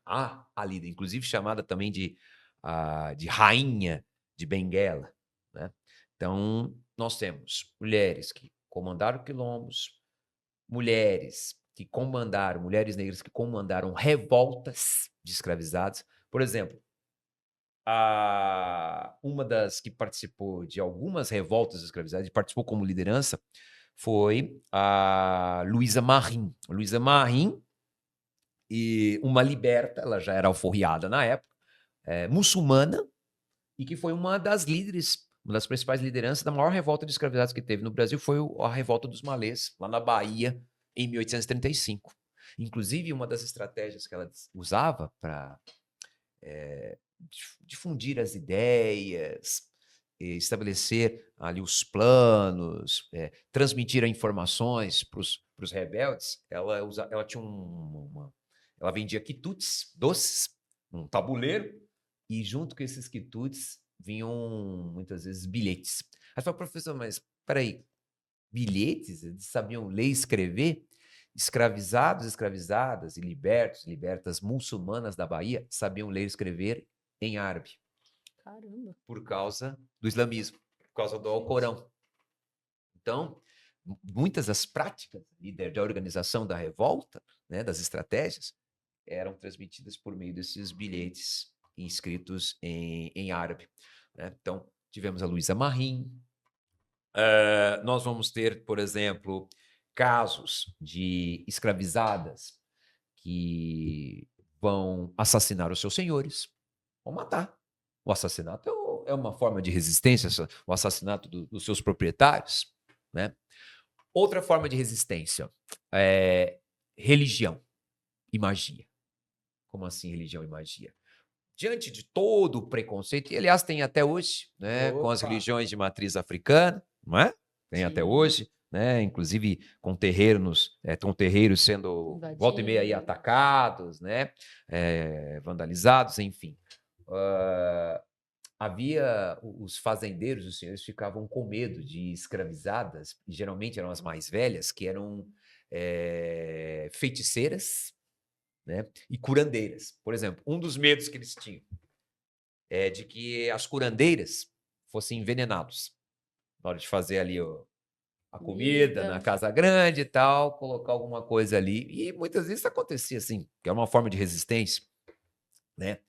A líder, inclusive chamada também de rainha de Benguela. Né? Então, nós temos mulheres que comandaram quilombos, mulheres negras que comandaram revoltas de escravizados. Por exemplo, uma das que participou de algumas revoltas de escravizados e participou como liderança foi a Luísa Marim. Luísa Marim, e uma liberta, ela já era alforriada na época, muçulmana, e que foi uma das líderes, uma das principais lideranças da maior revolta de escravizados que teve no Brasil, foi a revolta dos Malês, lá na Bahia, em 1835. Inclusive, uma das estratégias que ela usava para difundir as ideias, estabelecer ali os planos, transmitir informações para os rebeldes, ela tinha ela vendia quitutes, doces, um tabuleiro, e junto com esses quitutes vinham, muitas vezes, bilhetes. Aí falou, professor, mas peraí, bilhetes? Eles sabiam ler e escrever? Escravizados, escravizadas e libertas muçulmanas da Bahia sabiam ler e escrever em árabe. Caramba. Por causa do islamismo, por causa do Alcorão. Então, muitas das práticas da organização da revolta, né, das estratégias, eram transmitidas por meio desses bilhetes inscritos em árabe. Né? Então, tivemos a Luísa Marim. Nós vamos ter, por exemplo, casos de escravizadas que vão assassinar os seus senhores, vão matar. O assassinato é uma forma de resistência, o assassinato dos seus proprietários. Né? Outra forma de resistência é religião e magia. Como assim religião e magia? Diante de todo o preconceito, e aliás tem até hoje, né, com as religiões de matriz africana, não é? Tem até hoje, né, inclusive com terreiros sendo volta e meia aí atacados, né, vandalizados, enfim. Havia os fazendeiros, os senhores ficavam com medo de escravizadas, e geralmente eram as mais velhas, que eram feiticeiras, né, e curandeiras. Por exemplo, um dos medos que eles tinham é de que as curandeiras fossem envenenados na hora de fazer ali a comida na casa grande e tal, colocar alguma coisa ali. E muitas vezes acontecia assim, que é uma forma de resistência, né?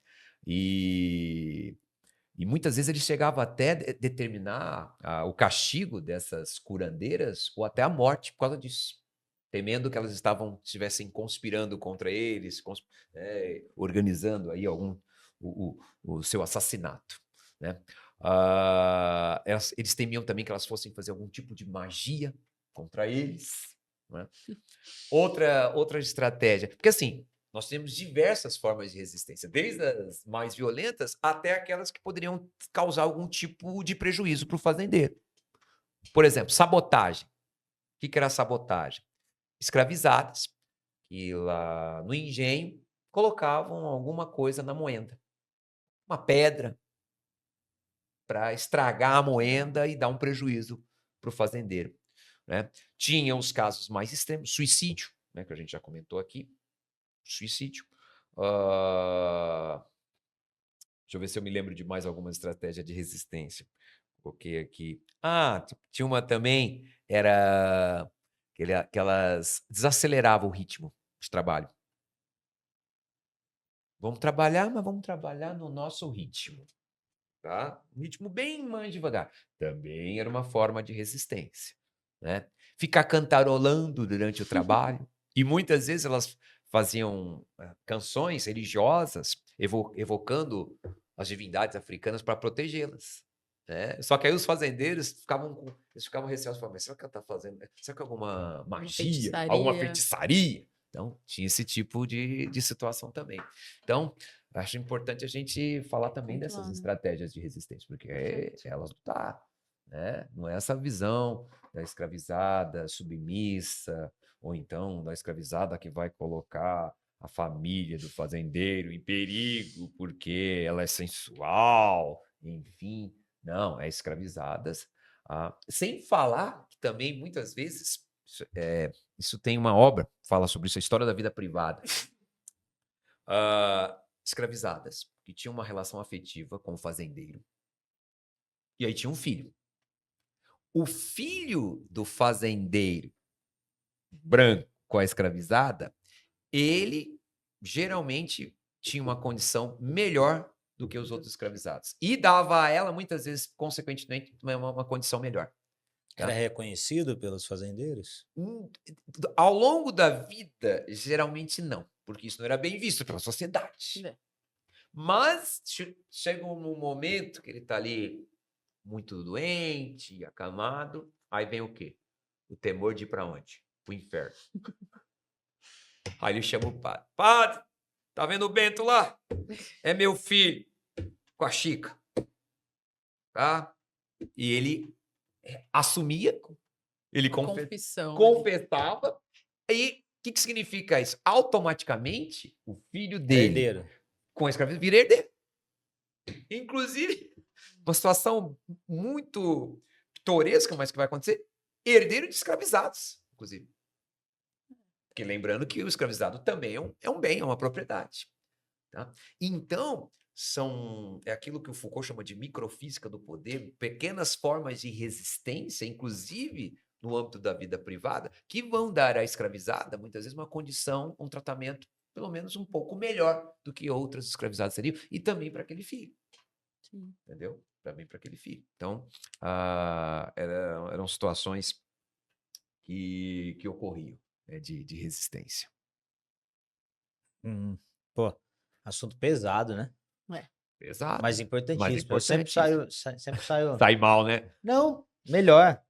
E muitas vezes eles chegavam até determinar o castigo dessas curandeiras ou até a morte por causa disso, temendo que elas estivessem conspirando contra eles, organizando aí o seu assassinato. Né? Eles temiam também que elas fossem fazer algum tipo de magia contra eles. Né? Outra estratégia, porque assim, nós temos diversas formas de resistência, desde as mais violentas até aquelas que poderiam causar algum tipo de prejuízo para o fazendeiro. Por exemplo, sabotagem. O que era sabotagem? Escravizadas, que lá no engenho colocavam alguma coisa na moenda. Uma pedra, para estragar a moenda e dar um prejuízo para o fazendeiro, né? Tinha os casos mais extremos, suicídio, né, que a gente já comentou aqui. Suicídio. Deixa eu ver se eu me lembro de mais alguma estratégia de resistência. Coloquei aqui. Tinha uma também, era que elas desaceleravam o ritmo de trabalho. Vamos trabalhar, mas vamos trabalhar no nosso ritmo. Tá? Um ritmo bem mais devagar. Também era uma forma de resistência, né? Ficar cantarolando durante o trabalho. E muitas vezes elas faziam canções religiosas evocando as divindades africanas para protegê-las, né? Só que aí os fazendeiros ficavam receosos, falavam, mas será que ela está fazendo? Será que é alguma magia? Alguma feitiçaria? Então, tinha esse tipo de situação também. Então, acho importante a gente falar também dessas estratégias de resistência, porque elas não tá, né? Não é essa visão da escravizada submissa, ou então da escravizada que vai colocar a família do fazendeiro em perigo porque ela é sensual, enfim. Não, é escravizadas. Sem falar que também, muitas vezes, isso tem uma obra que fala sobre isso, a história da vida privada. Escravizadas, que tinham uma relação afetiva com o fazendeiro. E aí tinha um filho. O filho do fazendeiro branco com a escravizada, ele geralmente tinha uma condição melhor do que os outros escravizados. E dava a ela, muitas vezes, consequentemente, uma condição melhor. Era reconhecido pelos fazendeiros? Ao longo da vida, geralmente não, porque isso não era bem visto pela sociedade. Mas chega um momento que ele está ali muito doente, acamado, aí vem o quê? O temor de ir para onde? Para o inferno. Aí ele chama o padre. Padre, tá vendo o Bento lá? É meu filho, com a Chica. Tá? E ele assumia, ele confessava. E o que significa isso? Automaticamente, o filho dele, herdeiro, com a escravidão, vira herdeiro. Inclusive, uma situação muito pitoresca, mas que vai acontecer, herdeiro de escravizados, inclusive. Porque lembrando que o escravizado também é um bem, é uma propriedade. Tá? Então, é aquilo que o Foucault chama de microfísica do poder, pequenas formas de resistência, inclusive no âmbito da vida privada, que vão dar à escravizada, muitas vezes, uma condição, um tratamento, pelo menos um pouco melhor do que outras escravizadas seriam, e também para aquele filho. Sim. Entendeu? Também para aquele filho. Então, eram situações que ocorriam, né, de resistência. Pô, assunto pesado, né? Pesado. Mas importantíssimo. Eu sempre saio... Sai mal, né? Não, melhor.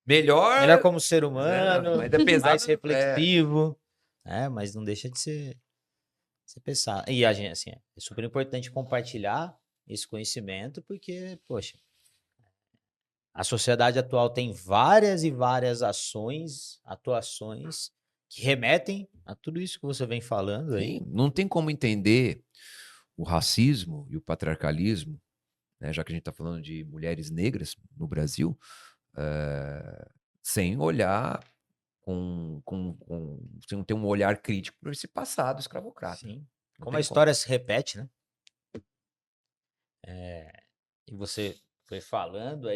Melhor como ser humano, mas é pesado, mais reflexivo. Mas não deixa de ser pesado. E a gente, assim, é super importante compartilhar esse conhecimento, porque, poxa, a sociedade atual tem várias e várias atuações que remetem a tudo isso que você vem falando aí. Sim, não tem como entender o racismo e o patriarcalismo, né, já que a gente está falando de mulheres negras no Brasil, sem olhar sem ter um olhar crítico por esse passado escravocrata. Sim. Como a história se repete, né? E você foi falando,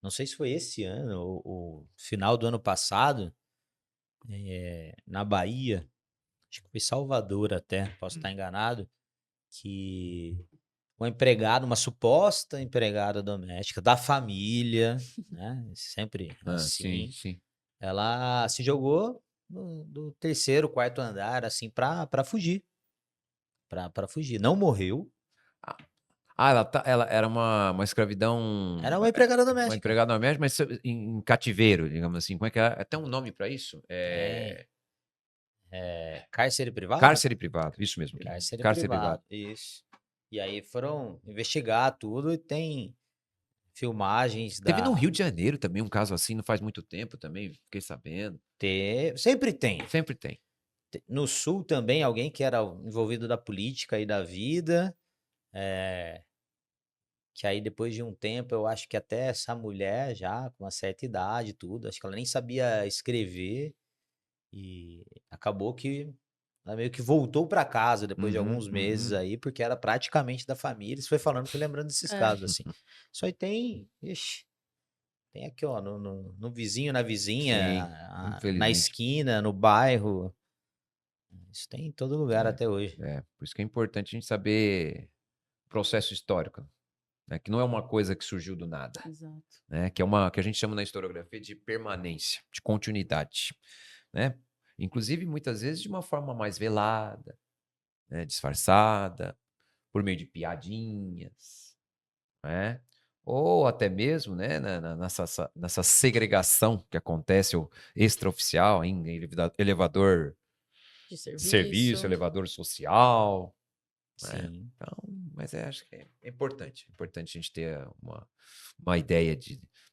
não sei se foi esse ano ou final do ano passado, na Bahia, acho que foi Salvador até, posso estar enganado, que uma suposta empregada doméstica da família, né? Sempre assim, sim. Ela se jogou do 3º, 4º andar, assim, para fugir. Para fugir. Não morreu. Ela era uma escravidão. Era uma empregada doméstica. Uma empregada doméstica, mas em cativeiro, digamos assim. Como é que é? Tem um nome para isso? Cárcere privado? Cárcere privado, isso mesmo. Cárcere Cárcere privado, isso. E aí foram investigar tudo e tem filmagens Teve no da... Rio de Janeiro também um caso assim, não faz muito tempo também, fiquei sabendo. Sempre tem. Sempre tem. No Sul também, alguém que era envolvido da política e da vida, que aí depois de um tempo, eu acho que até essa mulher já com uma certa idade e tudo, acho que ela nem sabia escrever e acabou que ela meio que voltou para casa depois de alguns meses aí, porque era praticamente da família. Você foi falando, fui lembrando desses casos assim. Isso aí tem, ixi, tem aqui, ó, no vizinho, na vizinha, Sim, na infelizmente. esquina, no bairro. Isso tem em todo lugar até hoje. Por isso que é importante a gente saber o processo histórico, né? Que não é uma coisa que surgiu do nada, Exato. né? Que a gente chama na historiografia de permanência, de continuidade, né? Inclusive, muitas vezes, de uma forma mais velada, né? Disfarçada, por meio de piadinhas, né? Ou até mesmo, né, nessa segregação que acontece, o extraoficial, em elevador De de serviço. serviço, elevador social, né? Sim. Então, mas acho que é importante a gente ter uma ideia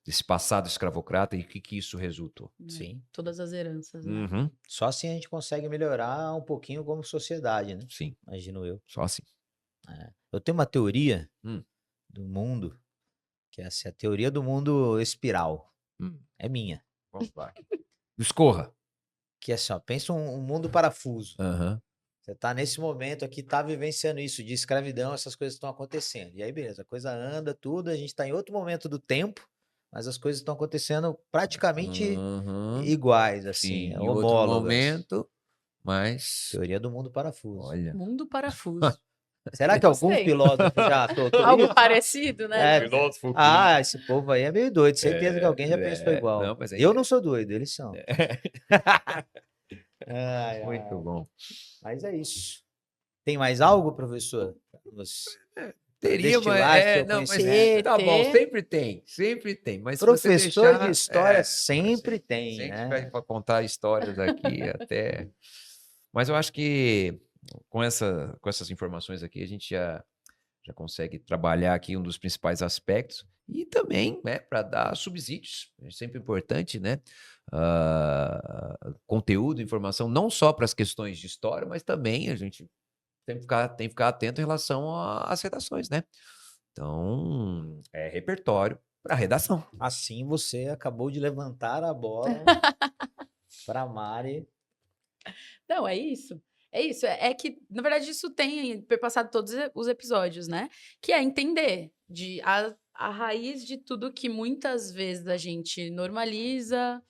desse passado escravocrata e o que isso resultou. Sim. Todas as heranças, né? Uhum, Só assim a gente consegue melhorar um pouquinho como sociedade, né? sim, Imagino eu. só assim. Eu tenho uma teoria Hum. do mundo, que é a teoria do mundo espiral. É minha. Vamos lá. Discorra. Que é assim, ó, pensa um mundo parafuso. Aham. Você tá nesse momento aqui, tá vivenciando isso de escravidão, essas coisas estão acontecendo. E aí, beleza, a coisa anda, tudo, a gente tá em outro momento do tempo, mas as coisas estão acontecendo praticamente Uhum. iguais, Sim, assim, em outro homólogas. momento, mas Teoria do mundo parafuso. olha, Mundo parafuso. Será que algum Gostei. filósofo já soltou Algo isso? parecido, né? filósofo Esse povo aí é meio doido. Certeza que alguém já pensou igual. não, mas Eu não sou doido, eles são. muito bom. Mas é isso. Tem mais algo, professor? Teria, destilar seu mas conhecimento. tá bom, sempre tem, mas se você Professor deixar, de história sempre tem, sempre né? vai contar histórias aqui até. Mas eu acho que com essas informações aqui a gente já consegue trabalhar aqui um dos principais aspectos e também, né, para dar subsídios. É sempre importante, né? Conteúdo, informação, não só para as questões de história, mas também a gente tem que ficar atento em relação às redações, né? Então, é repertório para redação. Assim você acabou de levantar a bola para Mari. Não, é isso. É isso. É que, na verdade, isso tem perpassado todos os episódios, né? Que é entender a raiz de tudo que muitas vezes a gente normaliza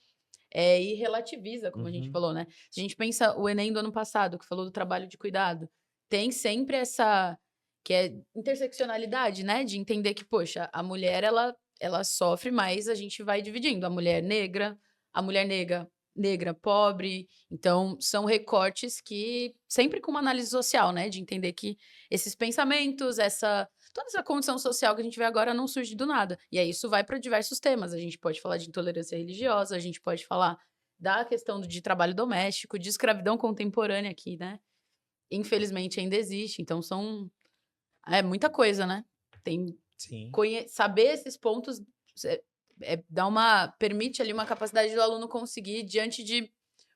e relativiza, como a gente falou, né? Se a gente pensa o Enem do ano passado, que falou do trabalho de cuidado, tem sempre essa que é interseccionalidade, né? De entender que, poxa, a mulher, ela sofre, mas a gente vai dividindo. A mulher negra, pobre. Então, são recortes que, sempre com uma análise social, né? De entender que esses pensamentos, toda essa condição social que a gente vê agora não surge do nada. E aí isso vai para diversos temas. A gente pode falar de intolerância religiosa, a gente pode falar da questão de trabalho doméstico, de escravidão contemporânea aqui, né? Infelizmente ainda existe. Então, muita coisa, né? Tem Sim. saber esses pontos permite ali uma capacidade do aluno conseguir, diante de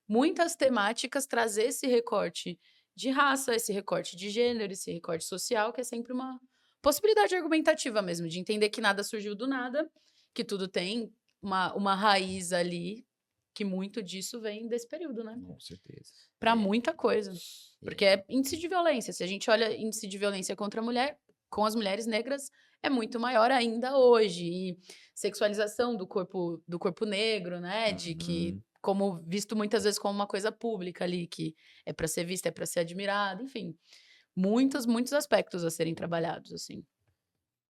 muitas temáticas, trazer esse recorte de raça, esse recorte de gênero, esse recorte social, que é sempre uma possibilidade argumentativa mesmo, de entender que nada surgiu do nada, que tudo tem uma raiz ali, que muito disso vem desse período, né? Com certeza. Para muita coisa. Porque é índice de violência. Se a gente olha índice de violência contra a mulher, com as mulheres negras, é muito maior ainda hoje. E sexualização do corpo negro, né? De que, como visto muitas vezes como uma coisa pública ali, que é para ser vista, é para ser admirada, enfim. Muitos, muitos aspectos a serem trabalhados, assim.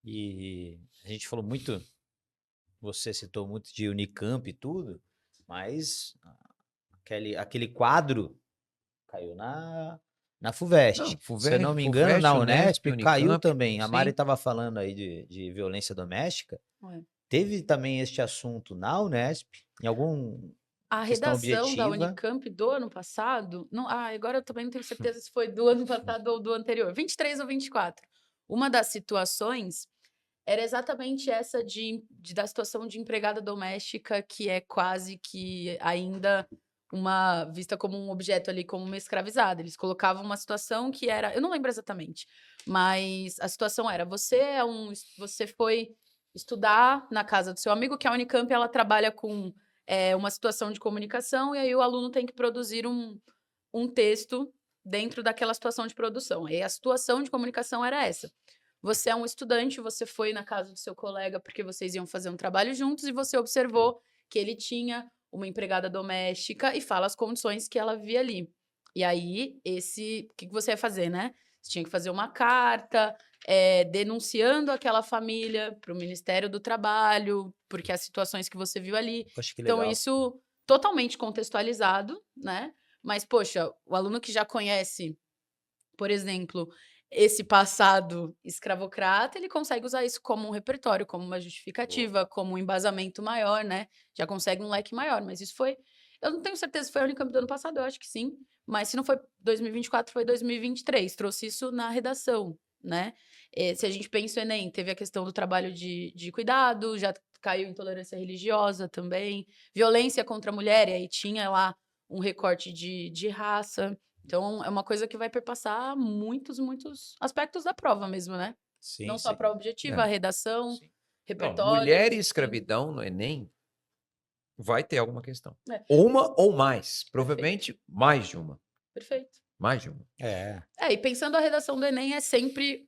E a gente falou muito, você citou muito de Unicamp e tudo, mas aquele quadro caiu na FUVEST. Se eu não me engano, na Unesp caiu Unicamp, também. A Mari sim. estava falando aí de violência doméstica. É. Teve também este assunto na Unesp, em algum A Questão redação da objetiva. Unicamp do ano passado, não, agora eu também não tenho certeza se foi do ano passado ou do anterior, 23 ou 24. Uma das situações era exatamente essa da situação de empregada doméstica, que é quase que ainda uma vista como um objeto ali, como uma escravizada. Eles colocavam uma situação que era, eu não lembro exatamente, mas a situação era: você foi estudar na casa do seu amigo, que a Unicamp ela trabalha com uma situação de comunicação, e aí o aluno tem que produzir um texto dentro daquela situação de produção. E a situação de comunicação era essa: você é um estudante, você foi na casa do seu colega porque vocês iam fazer um trabalho juntos e você observou que ele tinha uma empregada doméstica e fala as condições que ela via ali. E aí, o que você ia fazer, né? Você tinha que fazer uma carta denunciando aquela família para o Ministério do Trabalho, porque as situações que você viu ali. Poxa, que Então, legal. isso totalmente contextualizado, né? Mas, poxa, o aluno que já conhece, por exemplo, esse passado escravocrata, ele consegue usar isso como um repertório, como uma justificativa, como um embasamento maior, né? Já consegue um leque maior. Mas isso foi. Eu não tenho certeza se foi a Unicamp do ano passado, eu acho que sim. Mas se não foi 2024, foi 2023. Trouxe isso na redação, né? Se a gente pensa no Enem, teve a questão do trabalho de cuidado, já caiu intolerância religiosa também, violência contra a mulher, e aí tinha lá um recorte de raça. Então, é uma coisa que vai perpassar muitos, muitos aspectos da prova mesmo, né? Sim, Não só a sim. prova objetiva, a redação, Sim. Não, repertório. mulher e enfim. escravidão no Enem vai ter alguma questão. É. Uma ou mais. Provavelmente mais de uma. Perfeito. Mais de uma. E pensando a redação do Enem é sempre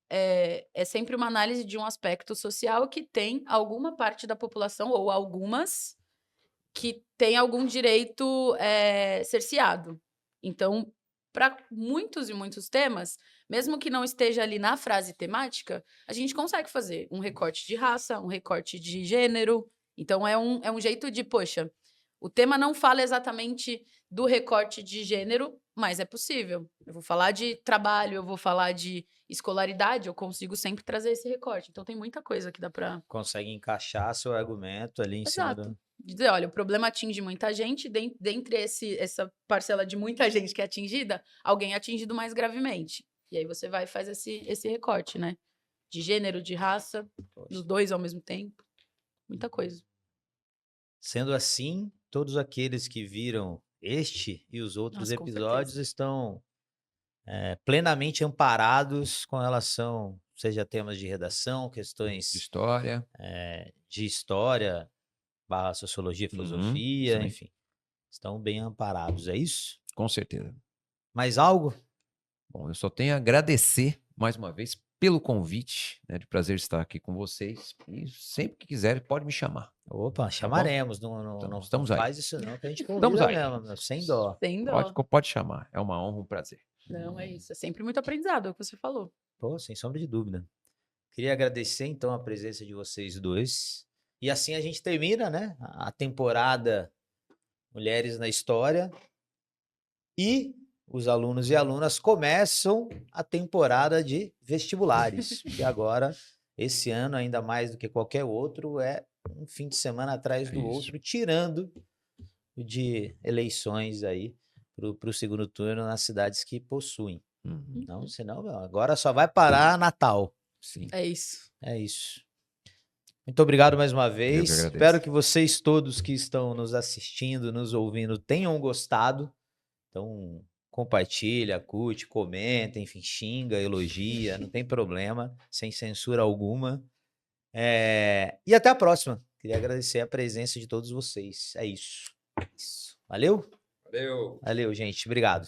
é sempre uma análise de um aspecto social que tem alguma parte da população, ou algumas, que tem algum direito cerceado. Então, para muitos e muitos temas, mesmo que não esteja ali na frase temática, a gente consegue fazer um recorte de raça, um recorte de gênero. Então, é um jeito de, poxa, o tema não fala exatamente do recorte de gênero, mas é possível. Eu vou falar de trabalho, eu vou falar de escolaridade, eu consigo sempre trazer esse recorte. Então, tem muita coisa que dá para. Consegue encaixar seu argumento ali em cima Exato. do. Dizer, olha, o problema atinge muita gente, dentre essa parcela de muita gente que é atingida, alguém é atingido mais gravemente. E aí você vai e faz esse recorte, né? De gênero, de raça, dos dois ao mesmo tempo. Muita coisa. Sendo assim, todos aqueles que viram este e os outros Nossa, com episódios certeza. estão plenamente amparados com relação, seja a temas de redação, De questões história. de história, barra sociologia, filosofia, Sim. enfim. Estão bem amparados, é isso? Com certeza. Mais algo? Bom, eu só tenho a agradecer mais uma vez pelo convite, né? De prazer estar aqui com vocês. E sempre que quiserem, pode me chamar. Opa, chamaremos. Não Estamos aí. faz isso não, que a gente Estamos convida aí. mesmo, meu, sem dó. Sem dó. Pode chamar. É uma honra, um prazer. Não, é isso. É sempre muito aprendizado, é o que você falou. Pô, sem sombra de dúvida. Queria agradecer, então, a presença de vocês dois. E assim a gente termina, né, a temporada Mulheres na História. E os alunos e alunas começam a temporada de vestibulares. Que agora, esse ano, ainda mais do que qualquer outro, é um fim de semana atrás do outro, tirando o de eleições aí para o segundo turno nas cidades que possuem. Não, senão, meu, agora só vai parar Natal. Sim. É isso. É isso. Muito obrigado mais uma vez. agradeço. Espero que vocês todos que estão nos assistindo, nos ouvindo, tenham gostado. Então, compartilha, curte, comenta, enfim, xinga, elogia, não tem problema, sem censura alguma. E até a próxima. Queria agradecer a presença de todos vocês. É isso. Valeu? Valeu. Valeu, gente. Obrigado.